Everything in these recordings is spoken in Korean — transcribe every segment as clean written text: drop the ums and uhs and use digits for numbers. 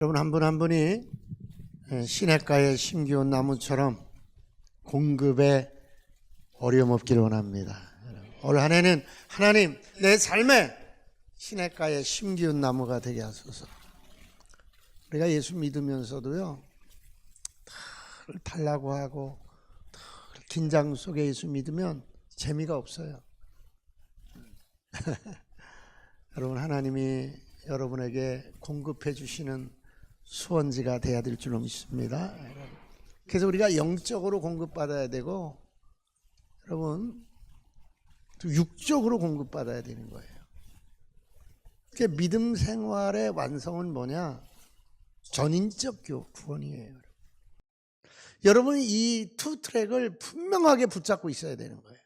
여러분 한 분 한 분이 시냇가에 심기운 나무처럼 공급에 어려움 없기를 원합니다. 올 한 해는 하나님 내 삶에 시냇가에 심기운 나무가 되게 하소서. 우리가 예수 믿으면서도요 늘 달라고 하고 늘 긴장 속에 예수 믿으면 재미가 없어요. 여러분 하나님이 여러분에게 공급해 주시는 수원지가 돼야 될 줄로 믿습니다. 그래서 우리가 영적으로 공급받아야 되고 여러분 또 육적으로 공급받아야 되는 거예요. 그러니까 믿음 생활의 완성은 뭐냐? 전인적 구원이에요. 여러분이 이 투 트랙을 분명하게 붙잡고 있어야 되는 거예요.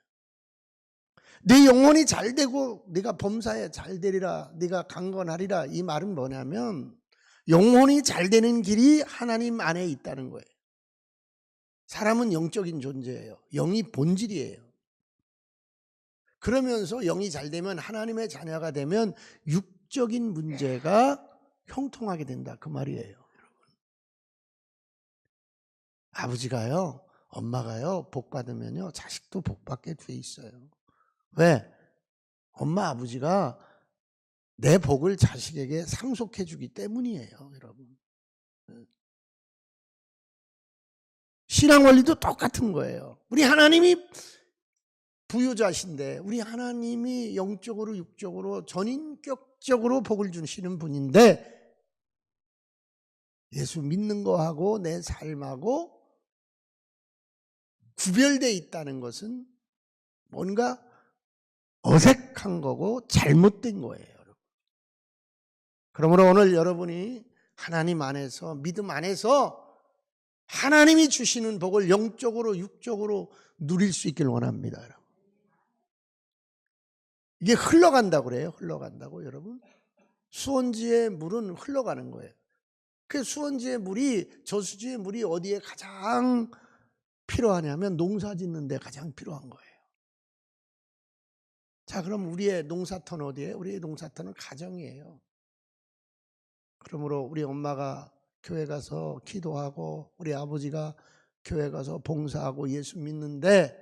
네 영혼이 잘 되고 네가 범사에 잘 되리라, 네가 강건하리라, 이 말은 뭐냐면 영혼이 잘 되는 길이 하나님 안에 있다는 거예요. 사람은 영적인 존재예요. 영이 본질이에요. 그러면서 영이 잘 되면 하나님의 자녀가 되면 육적인 문제가 형통하게 된다, 그 말이에요. 여러분. 아버지가요, 엄마가요 복 받으면요 자식도 복 받게 돼 있어요. 왜? 엄마 아버지가 내 복을 자식에게 상속해 주기 때문이에요, 여러분. 신앙 원리도 똑같은 거예요. 우리 하나님이 부유자신데 우리 하나님이 영적으로 육적으로 전인격적으로 복을 주시는 분인데 예수 믿는 거하고 내 삶하고 구별되어 있다는 것은 뭔가 어색한 거고 잘못된 거예요, 여러분. 그러므로 오늘 여러분이 하나님 안에서 믿음 안에서 하나님이 주시는 복을 영적으로 육적으로 누릴 수 있길 원합니다, 여러분. 이게 흘러간다고 그래요. 흘러간다고, 여러분. 수원지의 물은 흘러가는 거예요. 그 수원지의 물이, 저수지의 물이 어디에 가장 필요하냐면 농사 짓는 데 가장 필요한 거예요. 자, 그럼 우리의 농사터는 어디예요? 우리의 농사터는 가정이에요. 그러므로 우리 엄마가 교회 가서 기도하고 우리 아버지가 교회 가서 봉사하고 예수 믿는데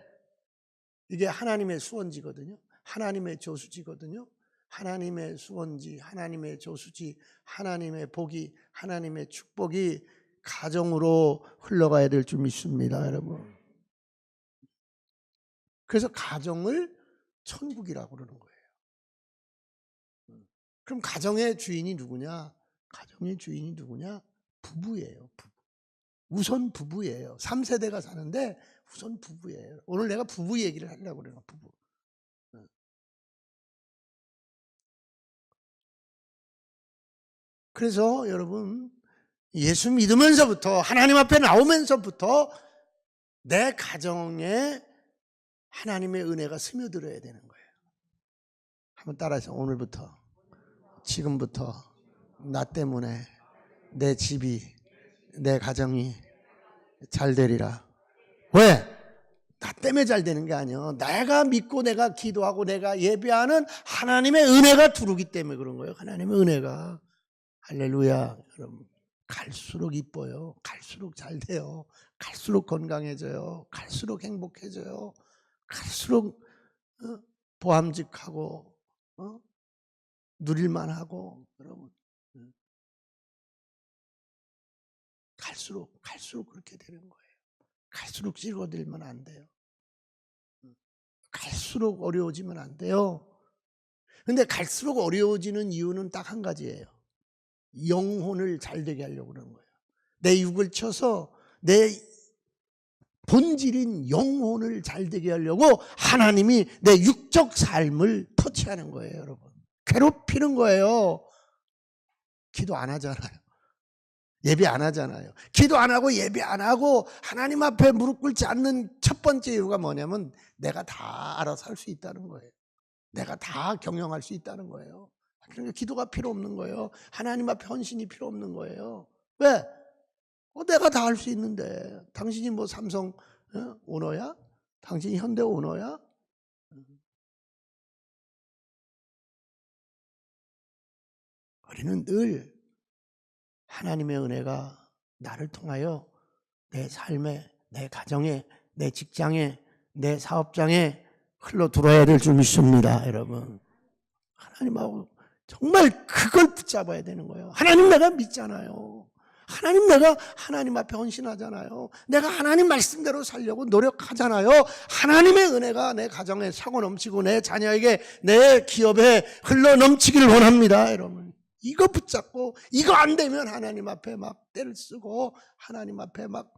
이게 하나님의 수원지거든요. 하나님의 저수지거든요. 하나님의 수원지, 하나님의 저수지, 하나님의 복이, 하나님의 축복이 가정으로 흘러가야 될 줄 믿습니다, 여러분. 그래서 가정을 천국이라고 그러는 거예요. 그럼 가정의 주인이 누구냐? 가정의 주인이 누구냐? 부부예요. 부부. 우선 부부예요. 3세대가 사는데 우선 부부예요. 오늘 내가 부부 얘기를 하려고 그래요. 부부. 그래서 여러분 예수 믿으면서부터 하나님 앞에 나오면서부터 내 가정에 하나님의 은혜가 스며들어야 되는 거예요. 한번 따라해서 오늘부터 지금부터 나 때문에 내 집이 내 가정이 잘 되리라. 왜? 나 때문에 잘 되는 게 아니에요. 내가 믿고 내가 기도하고 내가 예배하는 하나님의 은혜가 두르기 때문에 그런 거예요. 하나님의 은혜가. 할렐루야. 여러분 갈수록 이뻐요. 갈수록 잘 돼요. 갈수록 건강해져요. 갈수록 행복해져요. 갈수록 보암직하고 누릴만하고 여러분 갈수록 그렇게 되는 거예요. 갈수록 찌그러들면 안 돼요. 갈수록 어려워지면 안 돼요. 근데 갈수록 어려워지는 이유는 딱 한 가지예요. 영혼을 잘 되게 하려고 그러는 거예요. 내 육을 쳐서 내 본질인 영혼을 잘 되게 하려고 하나님이 내 육적 삶을 터치하는 거예요, 여러분. 괴롭히는 거예요. 기도 안 하잖아요. 예배 안 하잖아요. 기도 안 하고 예배 안 하고 하나님 앞에 무릎 꿇지 않는 첫 번째 이유가 뭐냐면 내가 다 알아서 할 수 있다는 거예요. 내가 다 경영할 수 있다는 거예요. 그러니까 기도가 필요 없는 거예요. 하나님 앞에 헌신이 필요 없는 거예요. 왜? 내가 다 할 수 있는데 당신이 뭐 삼성 오너야? 당신이 현대 오너야? 우리는 늘 하나님의 은혜가 나를 통하여 내 삶에, 내 가정에, 내 직장에, 내 사업장에 흘러 들어야 될 줄 믿습니다, 여러분. 하나님하고 정말 그걸 붙잡아야 되는 거예요. 하나님 내가 믿잖아요. 하나님 내가 하나님 앞에 헌신하잖아요. 내가 하나님 말씀대로 살려고 노력하잖아요. 하나님의 은혜가 내 가정에 차고 넘치고 내 자녀에게, 내 기업에 흘러 넘치기를 원합니다, 여러분. 이거 붙잡고 이거 안 되면 하나님 앞에 막 떼를 쓰고 하나님 앞에 막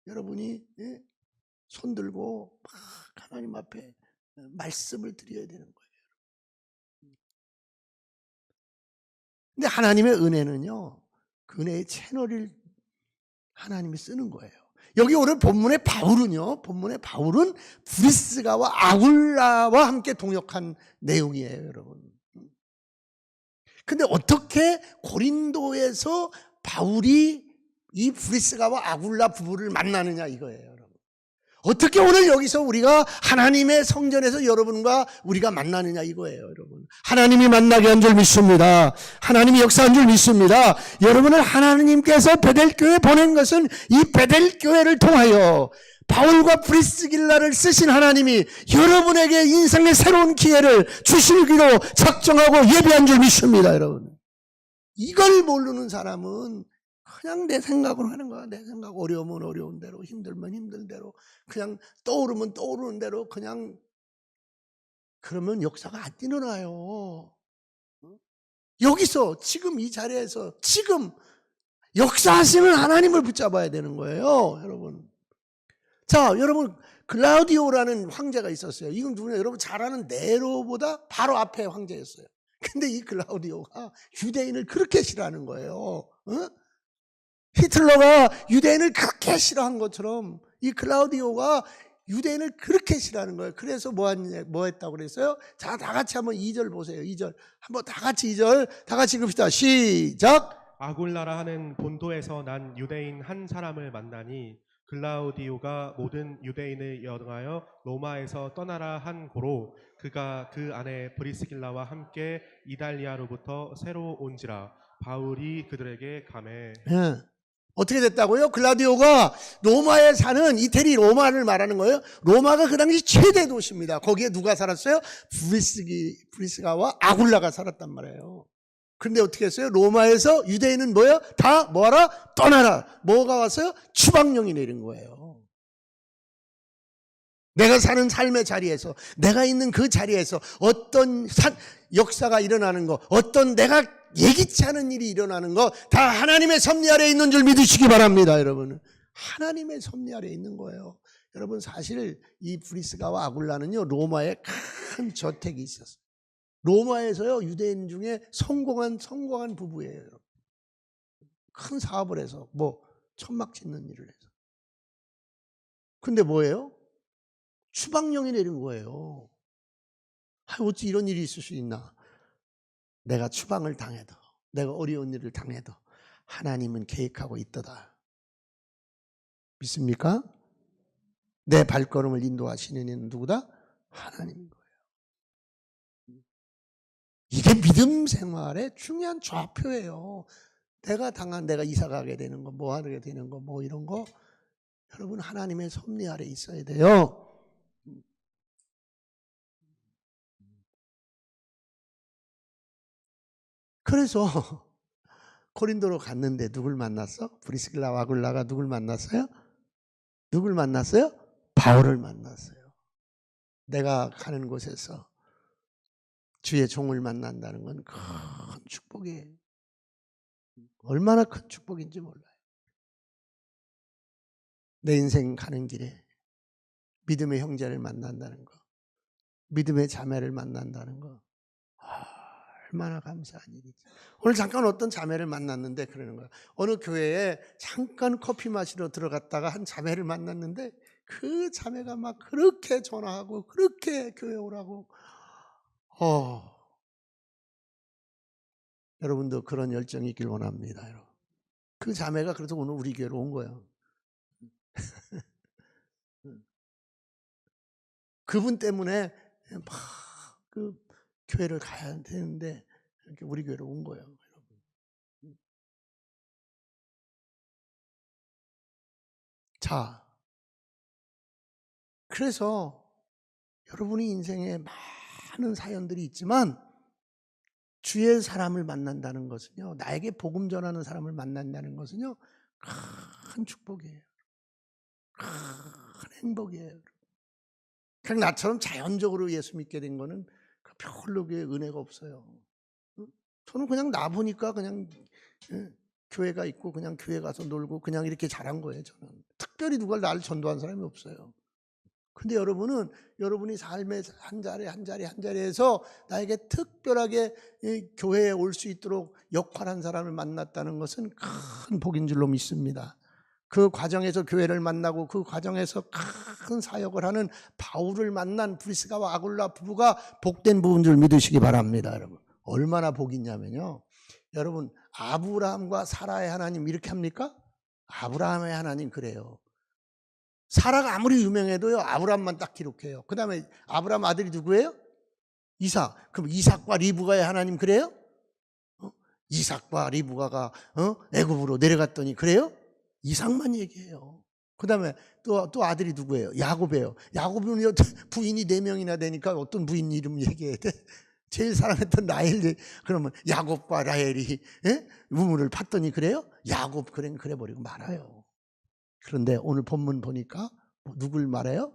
여러분이 손 들고 막 하나님 앞에 말씀을 드려야 되는 거예요. 근데 하나님의 은혜는요, 그 은혜의 채널을 하나님이 쓰는 거예요. 여기 오늘 본문의 바울은 브리스가와 아굴라와 함께 동역한 내용이에요, 여러분. 근데 어떻게 고린도에서 바울이 이 브리스가와 아굴라 부부를 만나느냐 이거예요, 여러분. 어떻게 오늘 여기서 우리가 하나님의 성전에서 여러분과 우리가 만나느냐 이거예요, 여러분. 하나님이 만나게 한 줄 믿습니다. 하나님이 역사한 줄 믿습니다. 여러분을 하나님께서 베델교회에 보낸 것은 이 베델교회를 통하여 바울과 브리스길라를 쓰신 하나님이 여러분에게 인생의 새로운 기회를 주시기로 작정하고 예비한 줄 믿습니다, 여러분. 이걸 모르는 사람은 그냥 내 생각으로 하는 거야. 내 생각, 어려우면 어려운 대로, 힘들면 힘든 대로, 그냥 떠오르면 떠오르는 대로 그냥. 그러면 역사가 안 일어나요. 여기서 지금 이 자리에서 지금 역사하시는 하나님을 붙잡아야 되는 거예요, 여러분. 자, 여러분, 글라우디오라는 황제가 있었어요. 이건 누구냐? 여러분 잘 아는 네로보다 바로 앞에 황제였어요. 근데 이 글라우디오가 유대인을 그렇게 싫어하는 거예요. 히틀러가 유대인을 그렇게 싫어한 것처럼 이 글라우디오가 유대인을 그렇게 싫어하는 거예요. 그래서 뭐 했다고 그랬어요? 자, 다 같이 한번 2절 보세요. 2절. 한번 다 같이 2절. 다 같이 읽읍시다. 시작. 아굴라라 하는 본토에서 난 유대인 한 사람을 만나니 글라우디오가 모든 유대인을 영하여 로마에서 떠나라 한 고로 그가 그 안에 브리스길라와 함께 이달리아로부터 새로 온지라 바울이 그들에게 가매. 예. 어떻게 됐다고요? 글라디오가 로마에 사는, 이태리 로마를 말하는 거예요. 로마가 그 당시 최대 도시입니다. 거기에 누가 살았어요? 브리스가와 아굴라가 살았단 말이에요. 그런데 어떻게 했어요? 로마에서 유대인은 뭐예요? 다 뭐하라? 떠나라. 뭐가 왔어요? 추방령이 내린 거예요. 내가 사는 삶의 자리에서, 내가 있는 그 자리에서 어떤 역사가 일어나는 거, 어떤 내가 예기치 않은 일이 일어나는 거 다 하나님의 섭리 아래에 있는 줄 믿으시기 바랍니다, 여러분. 하나님의 섭리 아래에 있는 거예요. 여러분, 사실 이 브리스가와 아굴라는요, 로마에 큰 저택이 있었어요. 로마에서요, 유대인 중에 성공한 부부예요. 큰 사업을 해서 천막 짓는 일을 해서. 근데 뭐예요? 추방령이 내린 거예요. 어찌 이런 일이 있을 수 있나? 내가 추방을 당해도, 내가 어려운 일을 당해도 하나님은 계획하고 있도다. 믿습니까? 내 발걸음을 인도하시는 이는 누구다? 하나님인 거예요. 이게 믿음 생활의 중요한 좌표예요. 내가 이사 가게 되는 거, 뭐 하게 되는 거, 뭐 이런 거, 여러분 하나님의 섭리 아래 있어야 돼요. 그래서 고린도로 갔는데 누굴 만났어? 브리스길라와 아굴라가 누굴 만났어요? 누굴 만났어요? 바울을 만났어요. 내가 가는 곳에서 주의 종을 만난다는 건 큰 축복이에요. 얼마나 큰 축복인지 몰라요. 내 인생 가는 길에 믿음의 형제를 만난다는 거, 믿음의 자매를 만난다는 거, 얼마나 감사한 일이지. 오늘 잠깐 어떤 자매를 만났는데 그러는 거야. 어느 교회에 잠깐 커피 마시러 들어갔다가 한 자매를 만났는데 그 자매가 막 그렇게 전화하고 그렇게 교회 오라고. 여러분도 그런 열정이 있길 원합니다. 여러분. 그 자매가 그래서 오늘 우리 교회로 온 거예요. 그분 때문에 막 그 교회를 가야 되는데 이렇게 우리 교회로 온 거예요. 자, 그래서 여러분의 인생에 많은 사연들이 있지만 주의 사람을 만난다는 것은요, 나에게 복음 전하는 사람을 만난다는 것은요, 큰 축복이에요. 큰 행복이에요. 그냥 나처럼 자연적으로 예수 믿게 된 거는 별로 은혜가 없어요. 저는 그냥 나 보니까 그냥 교회가 있고 그냥 교회 가서 놀고 그냥 이렇게 자란 거예요. 저는 특별히 누가 나를 전도한 사람이 없어요. 근데 여러분은 여러분이 삶의 한 자리에서 나에게 특별하게 교회에 올 수 있도록 역할한 사람을 만났다는 것은 큰 복인 줄로 믿습니다. 그 과정에서 교회를 만나고 그 과정에서 큰 사역을 하는 바울을 만난 브리스가와 아굴라 부부가 복된 부분 줄 믿으시기 바랍니다. 여러분, 얼마나 복이 있냐면요, 여러분, 아브라함과 사라의 하나님 이렇게 합니까? 아브라함의 하나님 그래요. 사라가 아무리 유명해도요, 아브라함만 딱 기록해요. 그 다음에 아브라함 아들이 누구예요? 이삭. 그럼 이삭과 리브가의 하나님 그래요? 이삭과 리브가가 애굽으로 내려갔더니 그래요? 이삭만 얘기해요. 그 다음에 또 아들이 누구예요? 야곱이에요. 야곱은 부인이 4명이나 되니까 어떤 부인 이름 얘기해야 돼? 제일 사랑했던 라헬, 그러면 야곱과 라헬이 우물을 팠더니 그래요? 야곱 그래 버리고 말아요. 그런데 오늘 본문 보니까 누굴 말해요?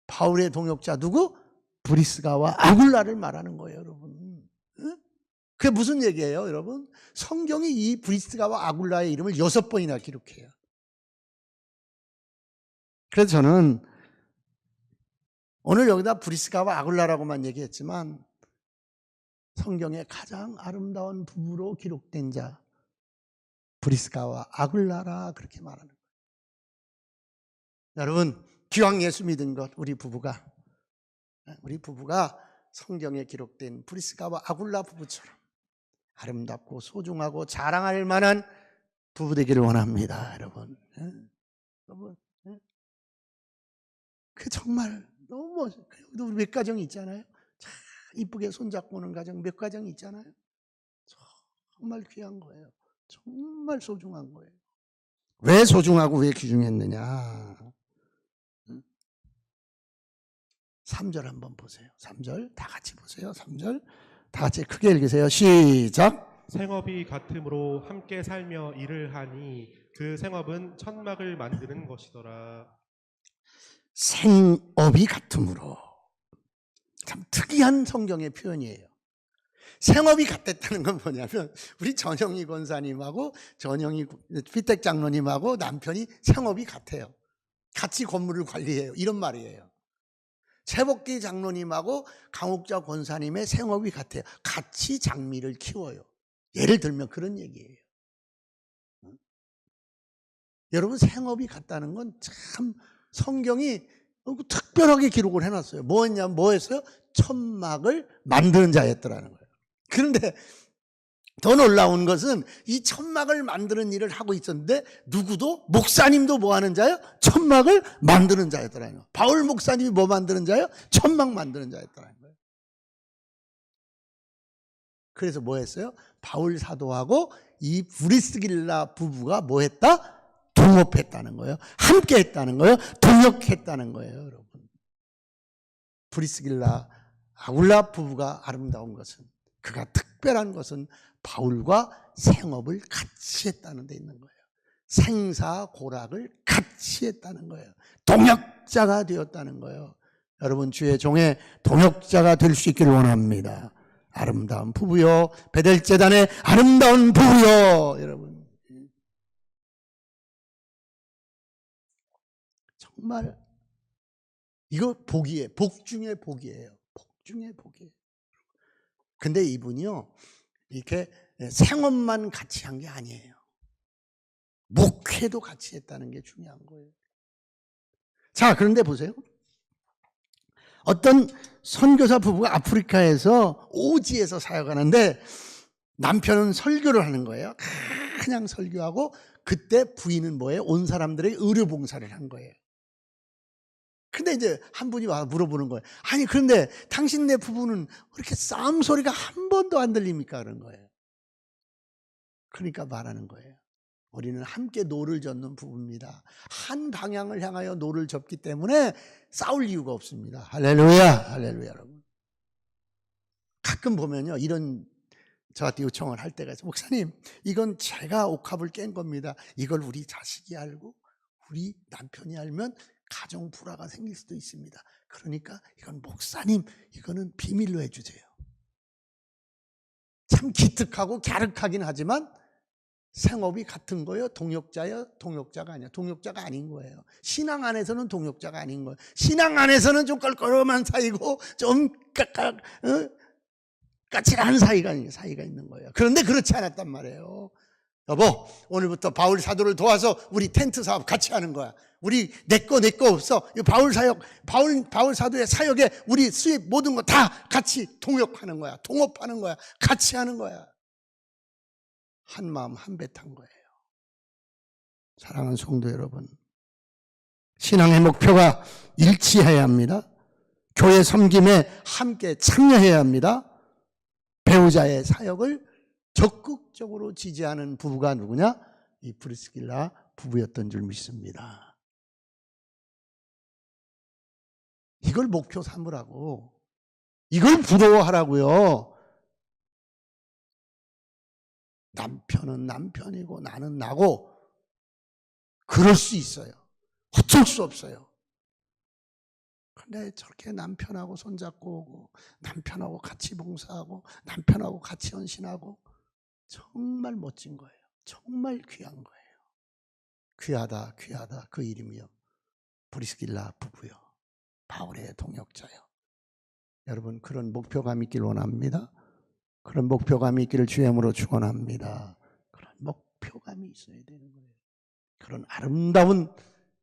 바울의 동역자 누구? 브리스가와 아굴라를 말하는 거예요, 여러분. 그게 무슨 얘기예요, 여러분? 성경이 이 브리스가와 아굴라의 이름을 6번이나 기록해요. 그래서 저는 오늘 여기다 브리스가와 아굴라라고만 얘기했지만 성경의 가장 아름다운 부부로 기록된 자 브리스가와 아굴라라 그렇게 말하는 거예요. 여러분, 기왕 예수 믿은 것 우리 부부가 성경에 기록된 브리스가와 아굴라 부부처럼 아름답고 소중하고 자랑할 만한 부부 되기를 원합니다. 여러분, 여러분, 그 정말 너무 우리 몇 가정이 있잖아요. 참 이쁘게 손잡고 오는 가정 몇 가정이 있잖아요. 정말 귀한 거예요. 정말 소중한 거예요. 왜 소중하고 왜 귀중했느냐? 3절 한번 보세요. 3절 다 같이 보세요. 3절 다 같이 크게 읽으세요. 시작. 생업이 같음으로 함께 살며 일을 하니 그 생업은 천막을 만드는 것이더라. 생업이 같음으로. 참 특이한 성경의 표현이에요. 생업이 같았다는 건 뭐냐면 우리 전영희 권사님하고 전영희 피택 장로님하고 남편이 생업이 같아요. 같이 건물을 관리해요. 이런 말이에요. 최복기 장로님하고 강옥자 권사님의 생업이 같아요. 같이 장미를 키워요. 예를 들면 그런 얘기예요. 여러분, 생업이 같다는 건 참 성경이 특별하게 기록을 해놨어요. 뭐 했어요? 천막을 만드는 자였더라는 거예요. 그런데 더 놀라운 것은 이 천막을 만드는 일을 하고 있었는데 누구도 목사님도 뭐 하는 자요? 천막을 만드는 자였더라는 거예요. 바울 목사님이 뭐 만드는 자요? 천막 만드는 자였더라는 거예요. 그래서 뭐 했어요? 바울 사도하고 이 브리스길라 부부가 뭐 했다? 동업했다는 거예요. 함께 했다는 거예요. 동역했다는 거예요, 여러분. 브리스길라 아굴라 부부가 아름다운 것은, 그가 특별한 것은 바울과 생업을 같이 했다는 데 있는 거예요. 생사고락을 같이 했다는 거예요. 동역자가 되었다는 거예요. 여러분, 주의 종의 동역자가 될 수 있기를 원합니다. 아름다운 부부요, 베델제단의 아름다운 부부요. 여러분, 정말 이거 복이에요. 복 중에 복이에요. 복 중에 복이에요. 근데 이분이요, 이렇게 생업만 같이 한 게 아니에요. 목회도 같이 했다는 게 중요한 거예요. 자, 그런데 보세요. 어떤 선교사 부부가 아프리카에서 오지에서 사역하는데 남편은 설교를 하는 거예요. 그냥 설교하고, 그때 부인은 뭐예요? 온 사람들의 의료봉사를 한 거예요. 근데 이제 한 분이 와서 물어보는 거예요. 아니, 그런데 당신네 부부는 그렇게 싸움 소리가 한 번도 안 들립니까? 그런 거예요. 그러니까 말하는 거예요. 우리는 함께 노를 젓는 부부입니다. 한 방향을 향하여 노를 젓기 때문에 싸울 이유가 없습니다. 할렐루야, 할렐루야, 여러분. 가끔 보면요, 이런 저한테 요청을 할 때가 있어요. 목사님, 이건 제가 옥합을 깬 겁니다. 이걸 우리 자식이 알고 우리 남편이 알면 가정 불화가 생길 수도 있습니다. 그러니까 이건 목사님, 이거는 비밀로 해주세요. 참 기특하고 갸륵하긴 하지만 생업이 같은 거예요. 동역자요? 동역자가 아니야. 동역자가 아닌 거예요. 신앙 안에서는 동역자가 아닌 거예요. 신앙 안에서는 좀 껄끄러운 사이고 좀 까칠한 사이가 있는 거예요. 그런데 그렇지 않았단 말이에요. 여보, 오늘부터 바울 사도를 도와서 우리 텐트 사업 같이 하는 거야. 우리 내 거 없어. 바울 사도의 사역에 우리 수입 모든 거 다 같이 동역하는 거야. 동업하는 거야. 같이 하는 거야. 한 마음 한 배 탄 거예요. 사랑하는 성도 여러분, 신앙의 목표가 일치해야 합니다. 교회 섬김에 함께 참여해야 합니다. 배우자의 사역을 적극적으로 지지하는 부부가 누구냐? 이 브리스길라 부부였던 줄 믿습니다. 이걸 목표 삼으라고, 이걸 부러워하라고요. 남편은 남편이고 나는 나고 그럴 수 있어요. 어쩔 수 없어요. 근데 저렇게 남편하고 손잡고 오고 남편하고 같이 봉사하고 남편하고 같이 헌신하고 정말 멋진 거예요. 정말 귀한 거예요. 귀하다, 귀하다. 그 이름이요, 브리스길라 부부요, 바울의 동역자요. 여러분, 그런 목표감 있길 원합니다. 그런 목표감이 있기를 주님으로 축원합니다. 그런 목표감이 있어야 되는 거예요. 그런 아름다운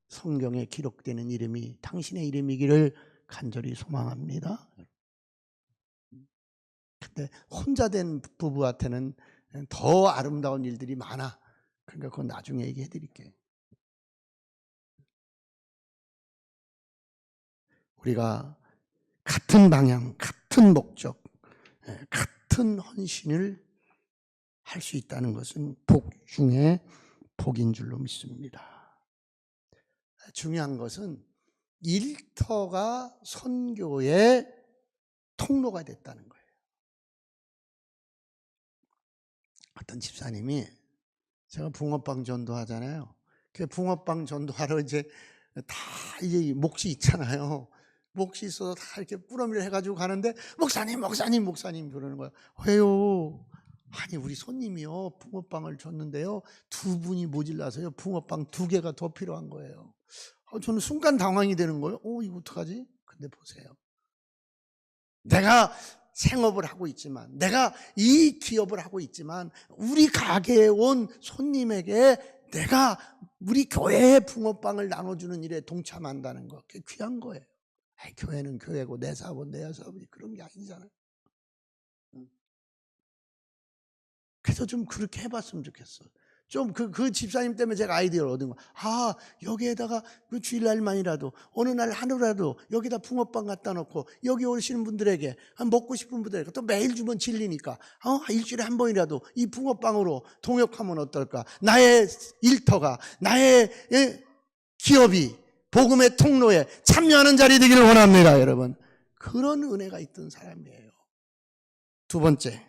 성경에 기록되는 이름이 당신의 이름이기를 간절히 소망합니다. 근데 혼자 된 부부한테는 더 아름다운 일들이 많아. 그러니까 그건 나중에 얘기해 드릴게요. 우리가 같은 방향, 같은 목적, 같은 헌신을 할 수 있다는 것은 복 중에 복인 줄로 믿습니다. 중요한 것은 일터가 선교의 통로가 됐다는 거예요. 어떤 집사님이, 제가 붕어빵 전도하잖아요. 그 붕어빵 전도하러 이제 몫이 있잖아요. 몫이 있어서 다 이렇게 꾸러미를 해가지고 가는데 목사님 그러는 거예요. 왜요? 아니, 우리 손님이요, 붕어빵을 줬는데요, 2분이 모질라서요, 붕어빵 2개가 더 필요한 거예요. 저는 순간 당황이 되는 거예요. 이거 어떡하지? 근데 보세요. 내가 생업을 하고 있지만, 내가 이 기업을 하고 있지만, 우리 가게에 온 손님에게 내가 우리 교회의 붕어빵을 나눠주는 일에 동참한다는 거, 그게 귀한 거예요. 교회는 교회고 내 사업은 내 사업이지, 그런 게 아니잖아요. 그래서 좀 그렇게 해봤으면 좋겠어. 좀 그 집사님 때문에 제가 아이디어를 얻은 거. 여기에다가 그 주일날만이라도 어느 날 하루라도 여기다 붕어빵 갖다 놓고 여기 오시는 분들에게, 먹고 싶은 분들에게, 또 매일 주면 질리니까 일주일에 한 번이라도 이 붕어빵으로 동역하면 어떨까? 나의 일터가, 나의 기업이 복음의 통로에 참여하는 자리 되기를 원합니다, 여러분. 그런 은혜가 있던 사람이에요. 두 번째,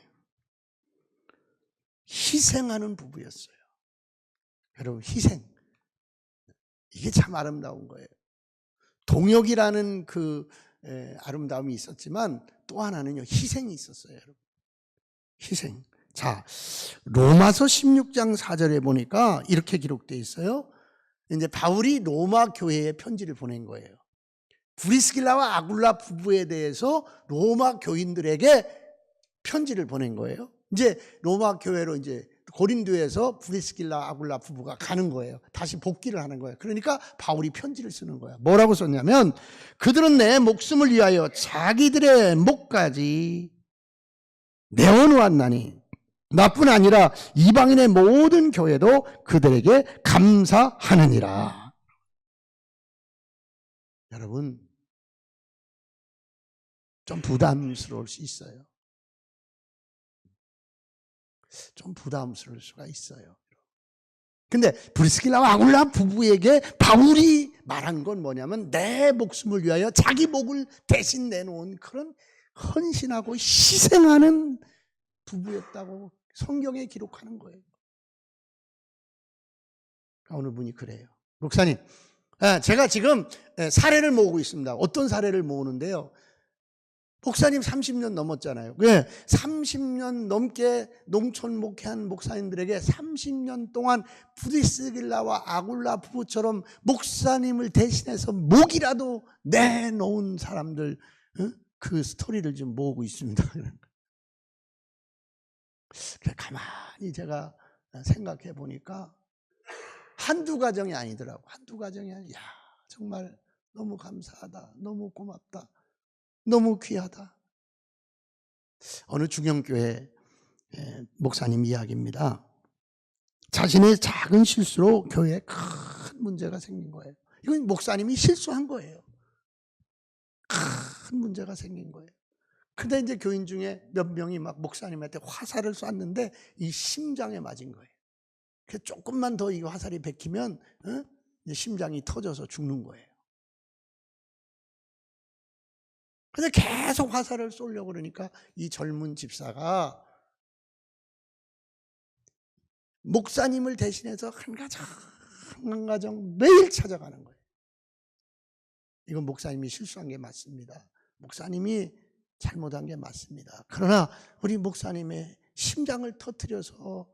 희생하는 부부였어요. 여러분, 희생, 이게 참 아름다운 거예요. 동역이라는 그 아름다움이 있었지만 또 하나는요, 희생이 있었어요, 여러분. 희생. 자, 로마서 16장 4절에 보니까 이렇게 기록되어 있어요. 이제 바울이 로마 교회에 편지를 보낸 거예요. 브리스길라와 아굴라 부부에 대해서 로마 교인들에게 편지를 보낸 거예요. 이제 로마 교회로 이제 고린도에서 브리스길라 아굴라 부부가 가는 거예요. 다시 복귀를 하는 거예요. 그러니까 바울이 편지를 쓰는 거예요. 뭐라고 썼냐면, 그들은 내 목숨을 위하여 자기들의 목까지 내어놓았나니 나뿐 아니라 이방인의 모든 교회도 그들에게 감사하느니라. 여러분, 좀 부담스러울 수 있어요. 좀 부담스러울 수가 있어요. 근데 브리스길라와 아굴라 부부에게 바울이 말한 건 뭐냐면 내 목숨을 위하여 자기 목을 대신 내놓은 그런 헌신하고 희생하는 부부였다고 성경에 기록하는 거예요. 어느 분이 그래요. 목사님, 제가 지금 사례를 모으고 있습니다. 어떤 사례를 모으는데요. 목사님 30년 넘었잖아요. 30년 넘게 농촌 목회한 목사님들에게 30년 동안 브리스길라와 아굴라 부부처럼 목사님을 대신해서 목이라도 내놓은 사람들, 그 스토리를 좀 모으고 있습니다. 가만히 제가 생각해 보니까 한두 가정이 아니더라고. 한두 가정이 아니야. 정말 너무 감사하다. 너무 고맙다. 너무 귀하다. 어느 중형교회 목사님 이야기입니다. 자신의 작은 실수로 교회에 큰 문제가 생긴 거예요. 이건 목사님이 실수한 거예요. 큰 문제가 생긴 거예요. 근데 이제 교인 중에 몇 명이 막 목사님한테 화살을 쐈는데 이 심장에 맞은 거예요. 그래서 조금만 더 이 화살이 베끼면 이제 심장이 터져서 죽는 거예요. 근데 계속 화살을 쏘려고 그러니까 이 젊은 집사가 목사님을 대신해서 한 가정 한 가정 매일 찾아가는 거예요. 이건 목사님이 실수한 게 맞습니다. 목사님이 잘못한 게 맞습니다. 그러나 우리 목사님의 심장을 터뜨려서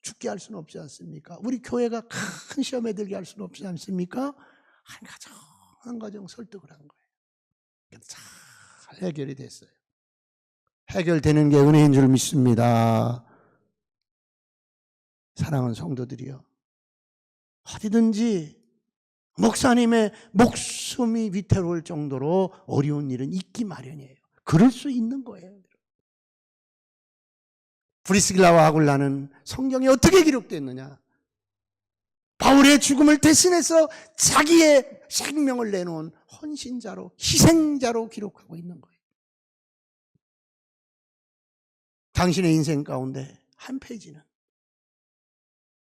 죽게 할 수는 없지 않습니까? 우리 교회가 큰 시험에 들게 할 수는 없지 않습니까? 한 가정 한 가정 설득을 한 거예요. 잘 해결이 됐어요. 해결되는 게 은혜인 줄 믿습니다. 사랑하는 성도들이요, 어디든지 목사님의 목숨이 위태로울 정도로 어려운 일은 있기 마련이에요. 그럴 수 있는 거예요. 브리스길라와 아굴라는 성경에 어떻게 기록됐느냐? 바울의 죽음을 대신해서 자기의 생명을 내놓은 헌신자로, 희생자로 기록하고 있는 거예요. 당신의 인생 가운데 한 페이지는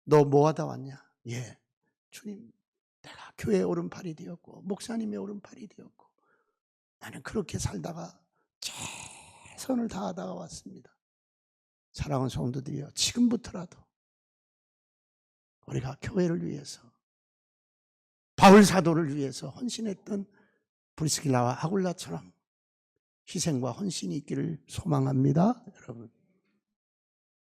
너 뭐 하다 왔냐? 주님, 내가 교회의 오른팔이 되었고 목사님의 오른팔이 되었고 나는 그렇게 살다가 최선을 다하다가 왔습니다. 사랑하는 성도들이여, 지금부터라도 우리가 교회를 위해서, 바울 사도를 위해서 헌신했던 브리스길라와 아굴라처럼 희생과 헌신이 있기를 소망합니다. 여러분,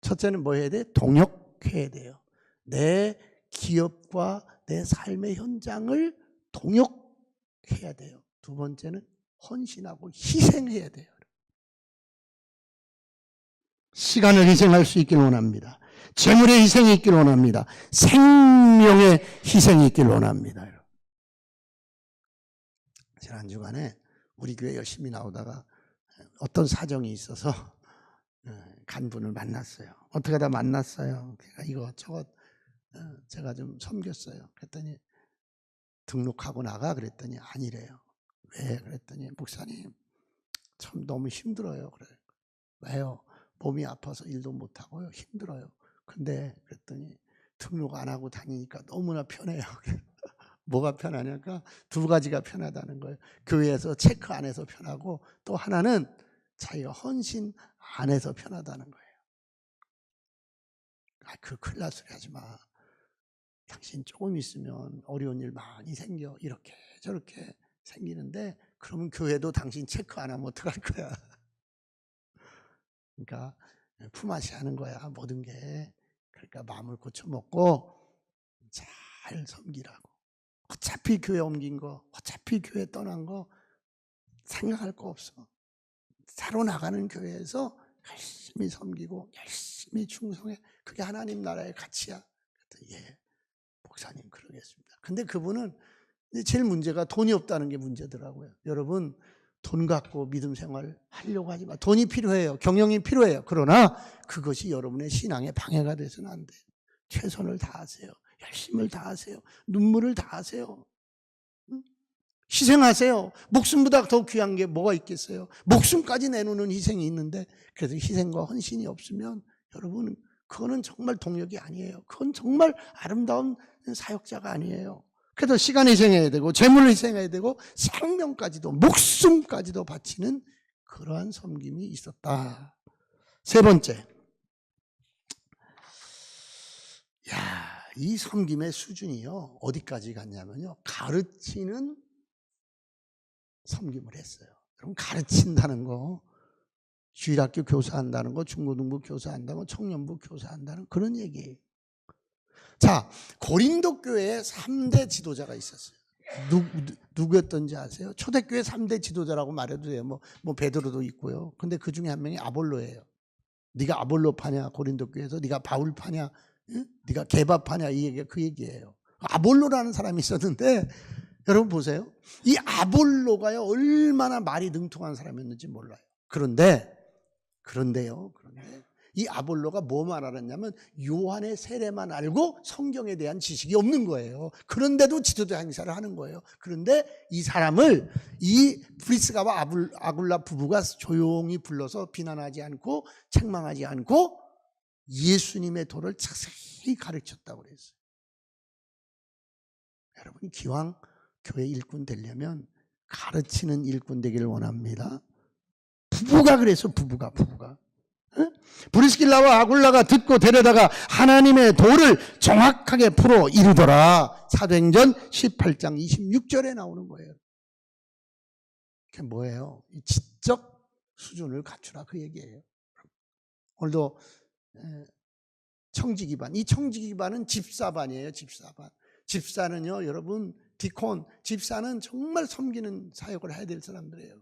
첫째는 뭐 해야 돼? 동역해야 돼요. 내 기업과 내 삶의 현장을 동역해야 돼요. 두 번째는 헌신하고 희생해야 돼요. 시간을 희생할 수 있기를 원합니다. 재물의 희생이 있기를 원합니다. 생명의 희생이 있기를 원합니다. 지난 주간에 우리 교회 열심히 나오다가 어떤 사정이 있어서 간 분을 만났어요. 어떻게 하다 만났어요. 이것저것 제가 좀 섬겼어요. 그랬더니 등록하고 나가 그랬더니 아니래요. 왜? 그랬더니 목사님 참 너무 힘들어요. 그래. 왜요? 몸이 아파서 일도 못하고요. 힘들어요. 근데 그랬더니 등록 안 하고 다니니까 너무나 편해요. 뭐가 편하냐니까 두 가지가 편하다는 거예요. 교회에서 체크 안 해서 편하고 또 하나는 자기가 헌신 안 해서 편하다는 거예요. 그 큰일 날 소리 하지 마. 당신 조금 있으면 어려운 일 많이 생겨. 이렇게 저렇게 생기는데 그러면 교회도 당신 체크 안 하면 어떡할 거야. 그러니까 품앗이 하는 거야, 모든 게. 그러니까 마음을 고쳐먹고 잘 섬기라고. 어차피 교회 옮긴 거, 어차피 교회 떠난 거 생각할 거 없어. 새로 나가는 교회에서 열심히 섬기고 열심히 충성해. 그게 하나님 나라의 가치야. 그랬더니 목사님 그러겠습니다. 근데 그분은 제일 문제가 돈이 없다는 게 문제더라고요. 여러분, 돈 갖고 믿음 생활 하려고 하지 마. 돈이 필요해요. 경영이 필요해요. 그러나 그것이 여러분의 신앙에 방해가 돼서는 안 돼요. 최선을 다하세요. 열심을 다하세요. 눈물을 다하세요. 희생하세요. 목숨보다 더 귀한 게 뭐가 있겠어요? 목숨까지 내놓는 희생이 있는데, 그래서 희생과 헌신이 없으면 여러분 그거는 정말 동력이 아니에요. 그건 정말 아름다운 사역자가 아니에요. 그래도 시간 희생해야 되고 재물을 희생해야 되고 생명까지도 목숨까지도 바치는 그러한 섬김이 있었다. 세 번째, 이 섬김의 수준이요 어디까지 갔냐면요, 가르치는 섬김을 했어요. 그럼 가르친다는 거, 주일학교 교사한다는 거, 중고등부 교사한다는 거, 청년부 교사한다는 그런 얘기예요. 자, 고린도 교회에 3대 지도자가 있었어요. 누구였던지 아세요? 초대교회 3대 지도자라고 말해도 돼요. 뭐 베드로도 있고요. 근데 그 중에 한 명이 아볼로예요. 네가 아볼로 파냐 고린도 교회에서, 네가 바울 파냐, 응? 네가 게바 파냐, 이 얘기가 그 얘기예요. 아볼로라는 사람이 있었는데 여러분 보세요. 이 아볼로가요 얼마나 말이 능통한 사람이었는지 몰라요. 그런데 이 아볼로가 뭐만 알았냐면 요한의 세례만 알고 성경에 대한 지식이 없는 거예요. 그런데도 지도자 행사를 하는 거예요. 그런데 이 사람을 이 브리스가와 아굴라 부부가 조용히 불러서 비난하지 않고 책망하지 않고 예수님의 도를 자세히 가르쳤다고 그랬어요. 여러분, 기왕 교회 일꾼 되려면 가르치는 일꾼 되기를 원합니다. 부부가 그래서 부부가 브리스길라와 아굴라가 듣고 데려다가 하나님의 도를 정확하게 풀어 이루더라. 사도행전 18장 26절에 나오는 거예요. 그게 뭐예요? 지적 수준을 갖추라 그 얘기예요. 오늘도 청지 기반, 이 청지 기반은 집사반이에요. 집사는요 여러분, 디콘, 집사는 정말 섬기는 사역을 해야 될 사람들이에요.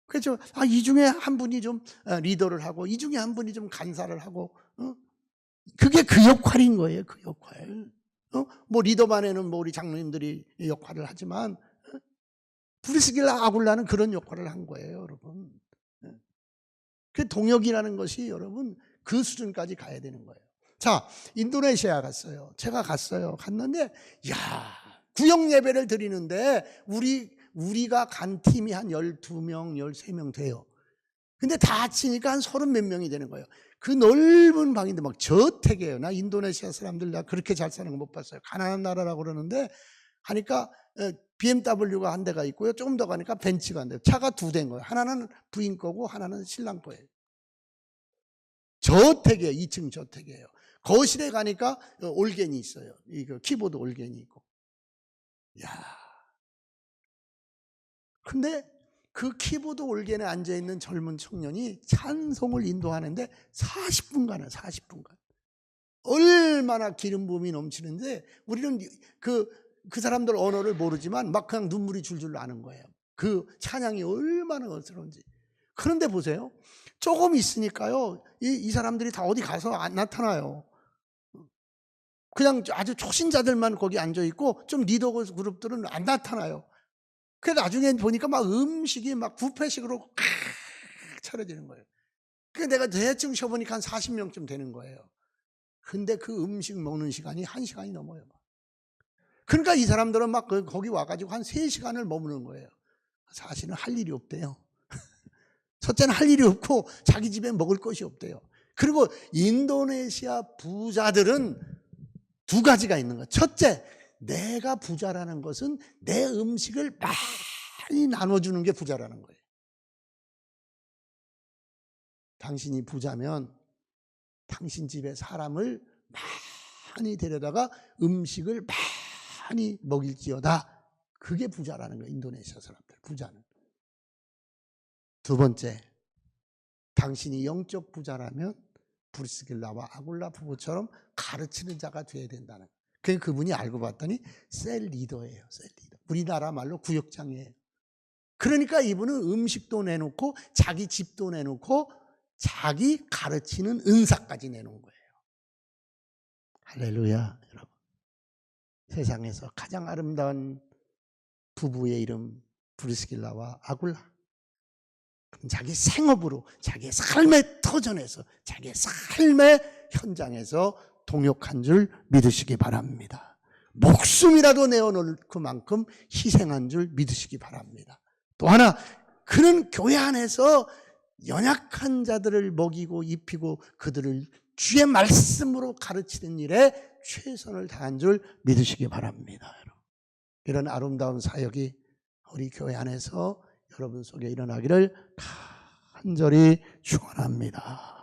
그렇죠. 이 중에 한 분이 좀 리더를 하고 이 중에 한 분이 좀 간사를 하고, 그게 그 역할인 거예요. 그 역할. 뭐 리더반에는 뭐 우리 장로님들이 역할을 하지만 브리스길라 아굴라는 그런 역할을 한 거예요, 여러분. 그 동역이라는 것이 여러분 그 수준까지 가야 되는 거예요. 자, 인도네시아 갔어요. 제가 갔는데 구역 예배를 드리는데 우리가 간 팀이 한 12명, 13명 돼요. 근데 다 합치니까 한 30 몇 명이 되는 거예요. 그 넓은 방인데 막 저택이에요. 나 인도네시아 사람들 나 그렇게 잘 사는 거 못 봤어요. 가난한 나라라고 그러는데 하니까 BMW가 한 대가 있고요. 조금 더 가니까 벤츠가 한 대. 차가 2대인 거예요. 하나는 부인 거고 하나는 신랑 거예요. 저택이에요. 2층 저택이에요. 거실에 가니까 올겐이 있어요. 이거 키보드 올겐이 있고. 근데 그 키보드 올겐에 앉아있는 젊은 청년이 찬송을 인도하는데 40분간. 얼마나 기름 부음이 넘치는데 우리는 그 사람들 언어를 모르지만 막 그냥 눈물이 줄줄 나는 거예요. 그 찬양이 얼마나 어스러운지. 그런데 보세요. 조금 있으니까요. 이 사람들이 다 어디 가서 안 나타나요. 그냥 아주 초신자들만 거기 앉아있고 좀 리더 그룹들은 안 나타나요. 그래서 나중에 보니까 막 음식이 막 뷔페식으로 차려지는 거예요. 그래서 내가 대충 쉬어보니까 한 40명쯤 되는 거예요. 근데 그 음식 먹는 시간이 1시간이 넘어요. 그러니까 이 사람들은 막 거기 와가지고 한 3시간을 머무는 거예요. 사실은 할 일이 없대요. 첫째는 할 일이 없고 자기 집에 먹을 것이 없대요. 그리고 인도네시아 부자들은 2가지가 있는 거예요. 첫째, 내가 부자라는 것은 내 음식을 많이 나눠주는 게 부자라는 거예요. 당신이 부자면 당신 집에 사람을 많이 데려다가 음식을 많이 먹일지어다. 그게 부자라는 거예요. 인도네시아 사람들 부자는. 2번째, 당신이 영적 부자라면 브리스길라와 아굴라 부부처럼 가르치는 자가 되어야 된다는 거예요. 그분이 알고 봤더니 셀 리더예요. 셀 리더. 우리나라 말로 구역장이에요. 그러니까 이분은 음식도 내놓고 자기 집도 내놓고 자기 가르치는 은사까지 내놓은 거예요. 할렐루야. 여러분, 세상에서 가장 아름다운 부부의 이름 브리스길라와 아굴라. 자기 생업으로 자기의 삶의 터전에서 자기의 삶의 현장에서 동역한 줄 믿으시기 바랍니다. 목숨이라도 내어놓을 그만큼 희생한 줄 믿으시기 바랍니다. 또 하나, 그는 교회 안에서 연약한 자들을 먹이고 입히고 그들을 주의 말씀으로 가르치는 일에 최선을 다한 줄 믿으시기 바랍니다. 여러분. 이런 아름다운 사역이 우리 교회 안에서 여러분 속에 일어나기를 간절히 축원합니다.